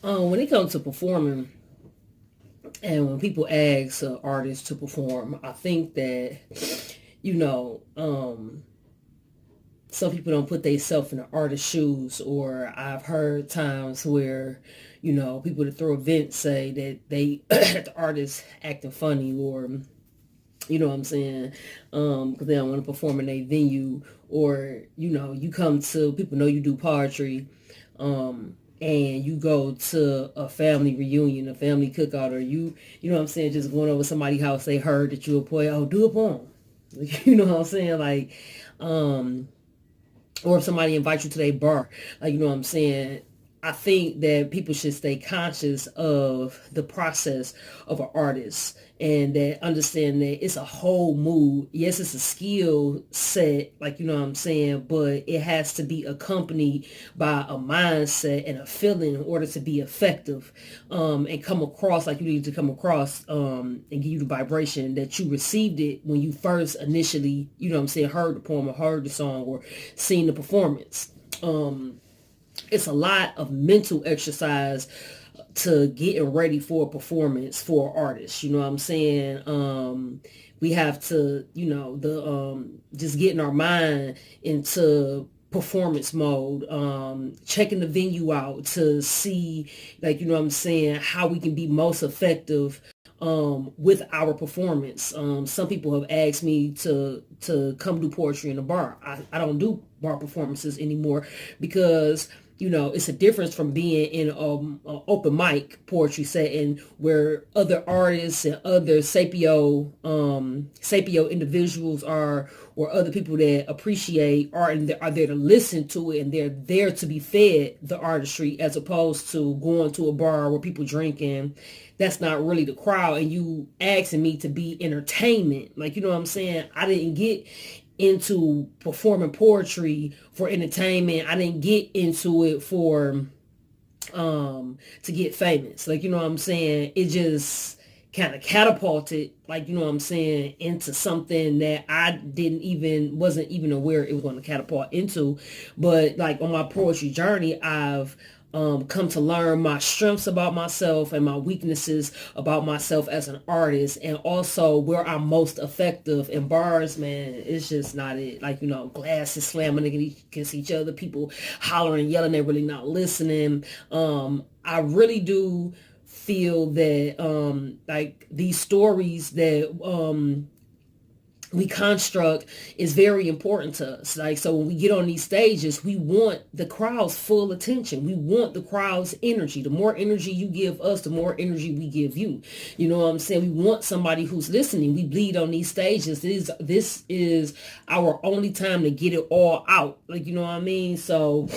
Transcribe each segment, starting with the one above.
When it comes to performing, and when people ask artists to perform, I think that you know, some people don't put themselves in the artist's shoes, or I've heard times where, people that throw events say that they the artist acting funny, or you know what I'm saying, because they don't want to perform in a venue, or you come to people know you do poetry, and you go to a family reunion, a family cookout, or you know what I'm saying, just going over somebody's house, they heard that you a poet, oh, do a poem. You know what I'm saying, like, or if somebody invites you to their bar, like, you know what I'm saying, I think that people should stay conscious of the process of an artist, and that understand that it's a whole mood. Yes, it's a skill set, like, you know what I'm saying, but it has to be accompanied by a mindset and a feeling in order to be effective, and come across like you need to come across, and give you the vibration that you received it when you first initially, you know what I'm saying, heard the poem or heard the song or seen the performance. It's a lot of mental exercise to getting ready for a performance for an artist. You know what I'm saying? We have to, just getting our mind into performance mode, checking the venue out to see, like, you know what I'm saying, how we can be most effective with our performance. Some people have asked me to come do poetry in a bar. I don't do bar performances anymore, because it's a difference from being in an open mic poetry setting where other artists and other sapio individuals are, or other people that appreciate art and are there to listen to it, and they're there to be fed the artistry, as opposed to going to a bar where people drinking. That's not really the crowd, and you asking me to be entertainment. Like, you know what I'm saying? I didn't get into performing poetry for entertainment. I didn't get into it for to get famous. Like, you know what I'm saying? It just kind of catapulted, like, you know what I'm saying, into something that I wasn't even aware it was going to catapult into. But like on my poetry journey, I've come to learn my strengths about myself and my weaknesses about myself as an artist, and also where I'm most effective. In bars, man, it's just not it. Like, glasses slamming against each other, people hollering, yelling, they're really not listening. I really do feel that like these stories that we construct is very important to us. Like, so when we get on these stages, we want the crowd's full attention. We want the crowd's energy. The more energy you give us, the more energy we give you. You know what I'm saying? We want somebody who's listening. We bleed on these stages. This is our only time to get it all out. Like, you know what I mean? So,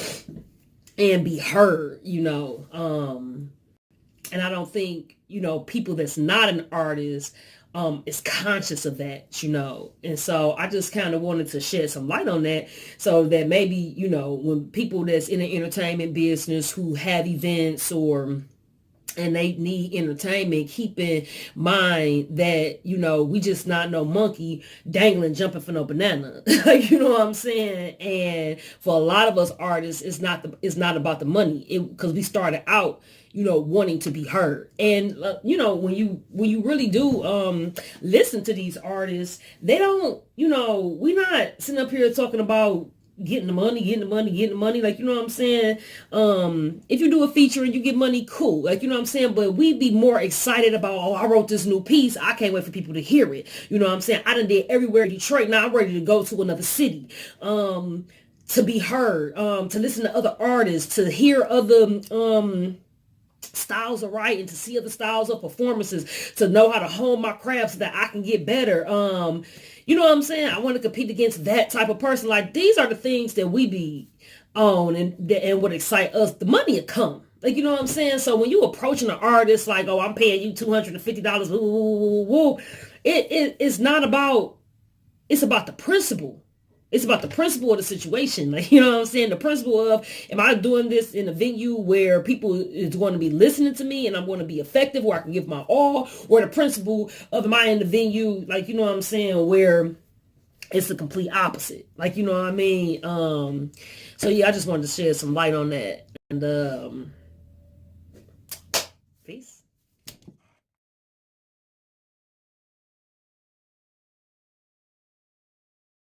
and be heard, and I don't think, people that's not an artist is conscious of that, and so I just kind of wanted to shed some light on that, so that maybe, when people that's in the entertainment business who have events and they need entertainment, keep in mind that, we just not no monkey dangling, jumping for no banana. Like, you know what I'm saying? And for a lot of us artists, it's not about the money, because we started out, wanting to be heard. And, when you really do listen to these artists, they don't, we're not sitting up here talking about getting the money. Like, you know what I'm saying? If you do a feature and you get money, cool. Like, you know what I'm saying? But we'd be more excited about, oh, I wrote this new piece. I can't wait for people to hear it. You know what I'm saying? I done did everywhere in Detroit. Now I'm ready to go to another city. To be heard, to listen to other artists, to hear other, styles of writing, to see other styles of performances, to know how to hone my craft so that I can get better. You know what I'm saying? I want to compete against that type of person. Like, these are the things that we be on, and would excite us. The money will come. Like, you know what I'm saying? So when you approaching an artist like, oh, I'm paying you $250, woo, woo, woo, woo, it's not about, it's about the principle. It's about the principle of the situation. Like, you know what I'm saying? The principle of, am I doing this in a venue where people is going to be listening to me and I'm going to be effective, where I can give my all? Or the principle of, am I in the venue, like, you know what I'm saying, where it's the complete opposite? Like, you know what I mean? So yeah, I just wanted to shed some light on that. And Peace.